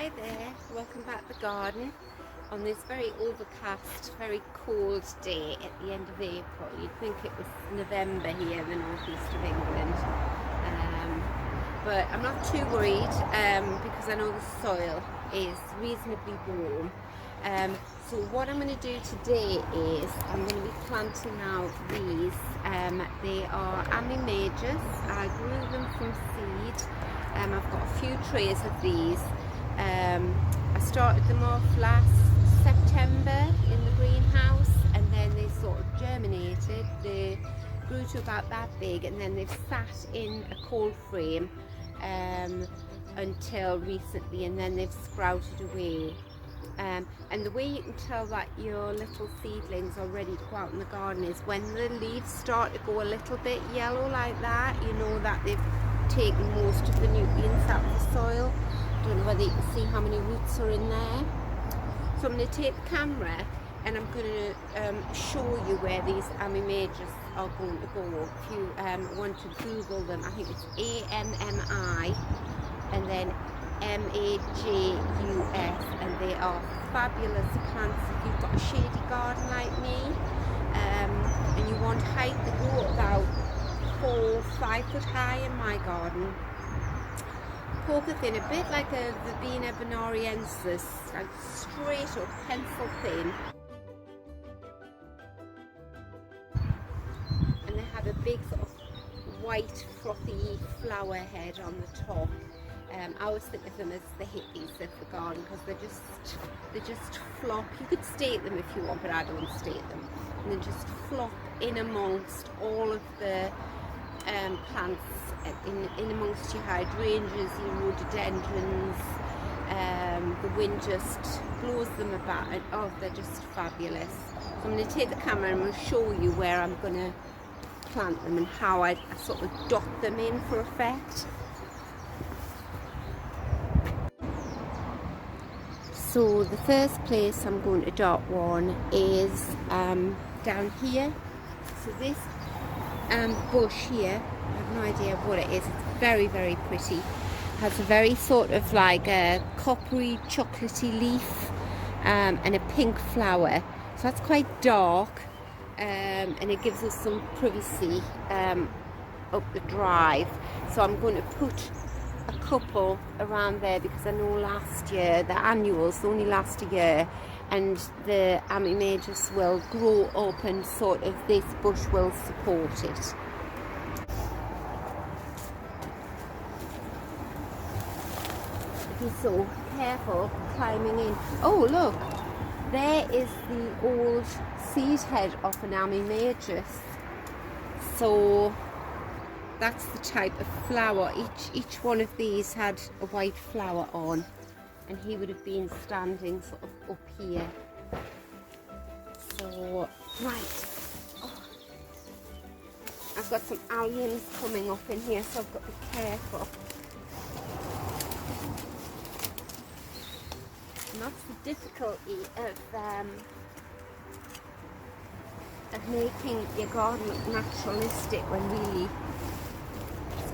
Hi there, welcome back to the garden on this very overcast, very cold day at the end of April. You'd think it was November here in the northeast of England, but I'm not too worried because I know the soil is reasonably warm. So what I'm going to do today is I'm going to be planting out these. They are Ammi Majus. I grew them from seed. I've got a few trays of these. I started them off last September in the greenhouse, and then they sort of germinated. They grew to about that big, and then they've sat in a cold frame until recently, and then they've sprouted away. And the way you can tell that your little seedlings are ready to go out in the garden is when the leaves start to go a little bit yellow like that. You know that they've taken most of the nutrients out of the soil. I don't know whether you can see how many roots are in there. So I'm going to take the camera and I'm going to show you where these Ammi Majus are going to go. If you want to Google them, I think it's AMMI and then MAJUS, and they are fabulous plants if you've got a shady garden like me, and you want height to go about 4-5 foot high in my garden. Poker thin, a bit like a Verbena bonariensis, like straight up pencil thin. And they have a big sort of white frothy flower head on the top. I always think of them as the hippies of the garden because they just flop. You could stake them if you want, but I don't stake them. And they just flop in amongst all of the plants, in amongst your hydrangeas, your rhododendrons. The wind just blows them about, and oh, they're just fabulous. So I'm going to take the camera and I'll show you where I'm going to plant them and how I sort of dot them in for effect. So the first place I'm going to dot one is down here. So this bush here, I have no idea what it is. It's very, very pretty. Has a very sort of like a coppery, chocolatey leaf and a pink flower. So that's quite dark, and it gives us some privacy up the drive. So I'm going to put a couple around there because I know last year the annuals only last a year, and the Ammi Majus will grow up and sort of this bush will support it. Be so careful climbing in. Oh look, there is the old seed head of an Ammi Majus. So that's the type of flower. Each one of these had a white flower on, and he would have been standing sort of up here. So, right. Oh. I've got some alliums coming up in here, so I've got to be careful. And that's the difficulty of making your garden look naturalistic when really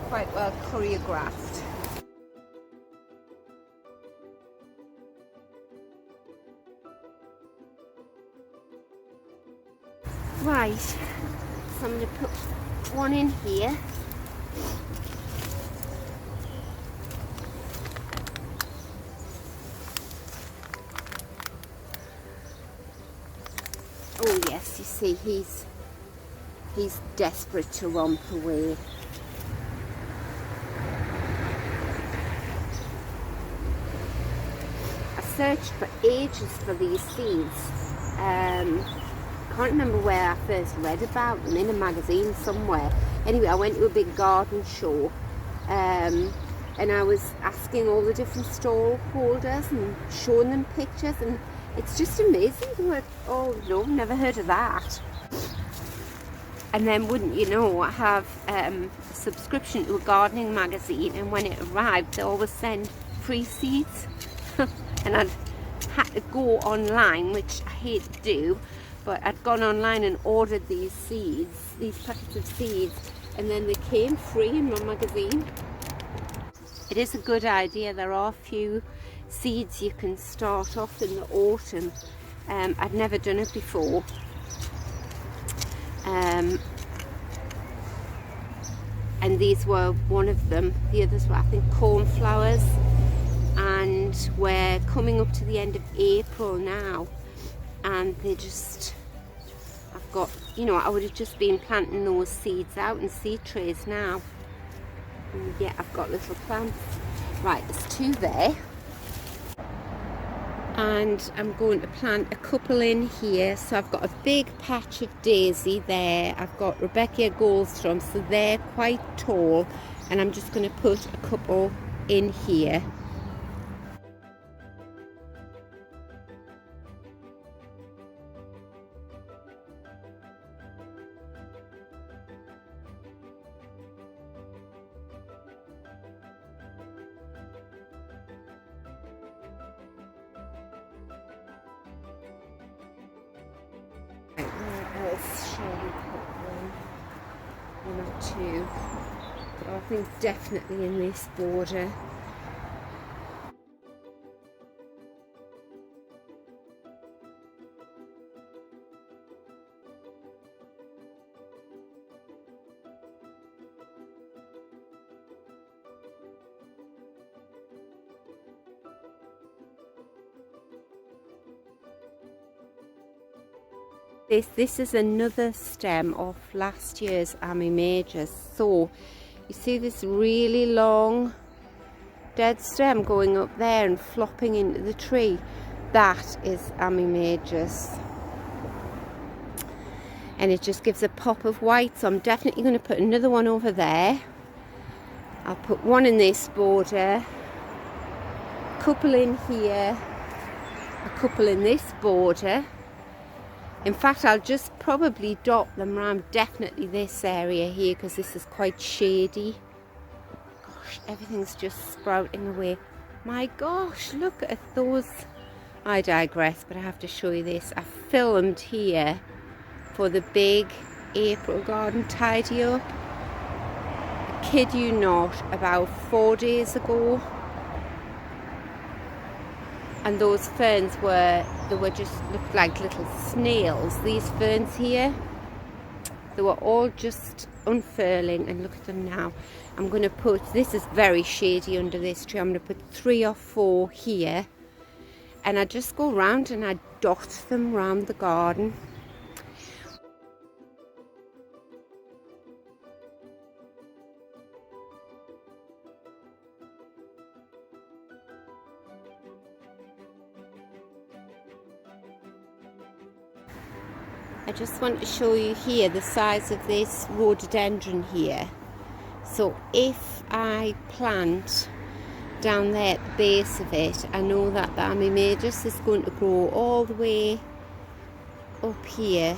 quite well choreographed. Right, so I'm going to put one in here. Oh yes, you see he's desperate to romp away. Searched for ages for these seeds. Can't remember where I first read about them, in a magazine somewhere. Anyway, I went to a big garden show, and I was asking all the different stall holders and showing them pictures, and it's just amazing. They were, oh no, never heard of that. And then, wouldn't you know, I have a subscription to a gardening magazine, and when it arrived they always send free seeds. And I'd had to go online, which I hate to do, but I'd gone online and ordered these seeds, these packets of seeds, and then they came free in my magazine. It is a good idea. There are a few seeds you can start off in the autumn. I'd never done it before. And these were one of them. The others were, I think, cornflowers. And we're coming up to the end of April now, and they just, I've got, you know, I would have just been planting those seeds out in seed trays now. And yeah, I've got little plants. Right, there's 2 there. And I'm going to plant a couple in here. So I've got a big patch of daisy there. I've got Rebecca Goldstrom, so they're quite tall. And I'm just going to put a couple in here. Where else shall we put one or 2? Oh, I think definitely in this border. This is another stem of last year's Ammi Majus. So you see this really long dead stem going up there and flopping into the tree. That is Ammi Majus. And it just gives a pop of white. So I'm definitely going to put another one over there. I'll put one in this border, a couple in here, a couple in this border. In fact, I'll just probably dot them around definitely this area here, because this is quite shady. Gosh, everything's just sprouting away. My gosh, look at those. I digress, but I have to show you this. I filmed here for the big April garden tidy up. I kid you not, about 4 days ago. And those ferns they were just looked like little snails. These ferns here, they were all just unfurling, and look at them now. I'm going to put, this is very shady under this tree, I'm going to put 3 or 4 here, and I just go round and I dot them round the garden. I just want to show you here the size of this rhododendron here. So if I plant down there at the base of it, I know that the Ammi Majus is going to grow all the way up here,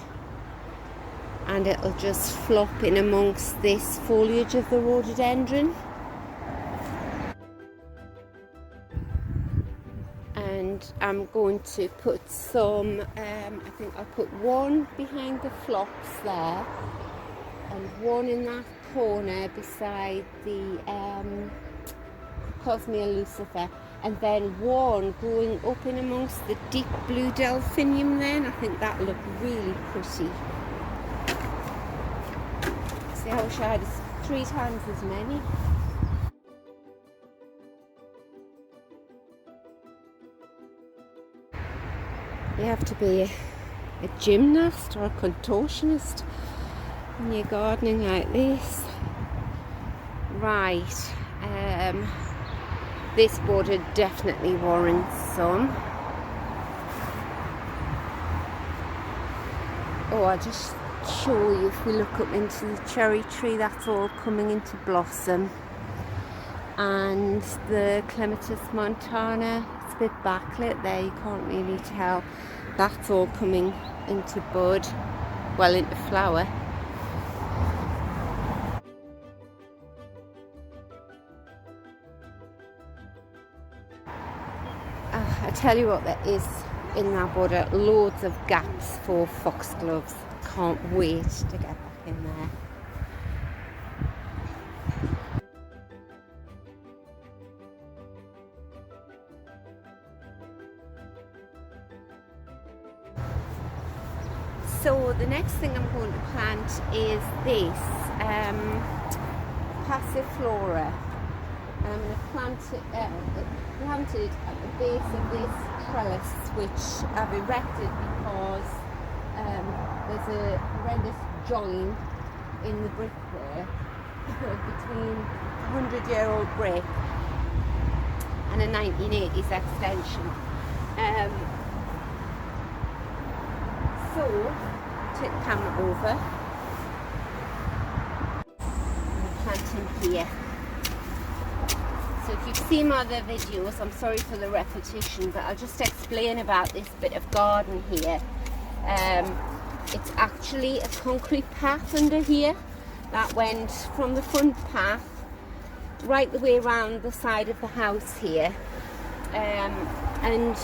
and it'll just flop in amongst this foliage of the rhododendron. And I'm going to put some, I think I'll put one behind the phlox there, and one in that corner beside the Cosmea lucifer, and then one going up in amongst the deep blue delphinium there, and I think that'll look really pretty. See, I wish I had 3 times as many. You have to be a gymnast or a contortionist when you're gardening like this. Right, this border definitely warrants some. Oh, I'll just show you, if we look up into the cherry tree, that's all coming into blossom. And the Clematis montana, it's a bit backlit there, you can't really tell. That's all coming into bud, well, into flower. I tell you what, there is in that border loads of gaps for foxgloves. Can't wait to get back in there. So the next thing I'm going to plant is this passiflora. And I'm going to plant it at the base of this trellis, which I've erected because there's a horrendous join in the brick there between a 100-year-old brick and a 1980s extension. So, take the camera over and plant him here. So if you've seen my other videos, I'm sorry for the repetition, but I'll just explain about this bit of garden here. It's actually a concrete path under here that went from the front path right the way around the side of the house here. And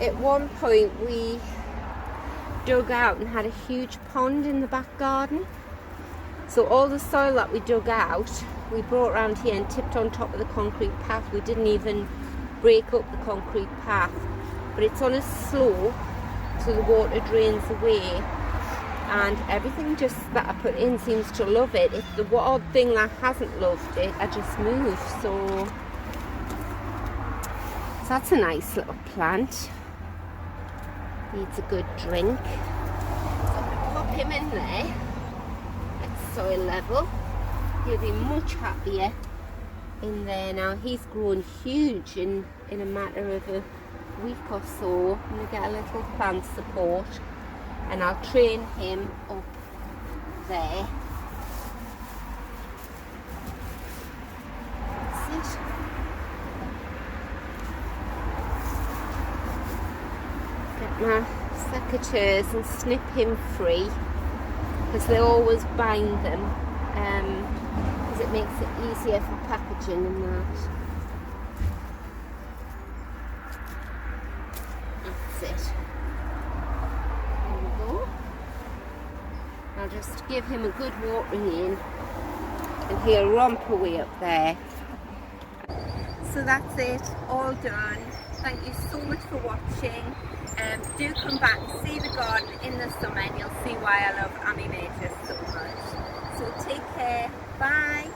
at one point we dug out and had a huge pond in the back garden. So all the soil that we dug out, we brought around here and tipped on top of the concrete path. We didn't even break up the concrete path, but it's on a slope, so the water drains away, and everything just that I put in seems to love it. It's the odd thing that hasn't loved it, I just moved. So that's a nice little plant. Needs a good drink. So I'm going to pop him in there at soil level. He'll be much happier in there now. He's grown huge in a matter of a week or so. I'm going to get a little plant support and I'll train him up there. That's it. Get my secateurs and snip him free, because they always bind them, because it makes it easier for packaging and that. That's it. There we go. I'll just give him a good watering in and he'll romp away up there. So that's it, all done. Thank you so much for watching. Do come back and see the garden in the summer and you'll see why I love Ammi Majus so much. So take care, bye.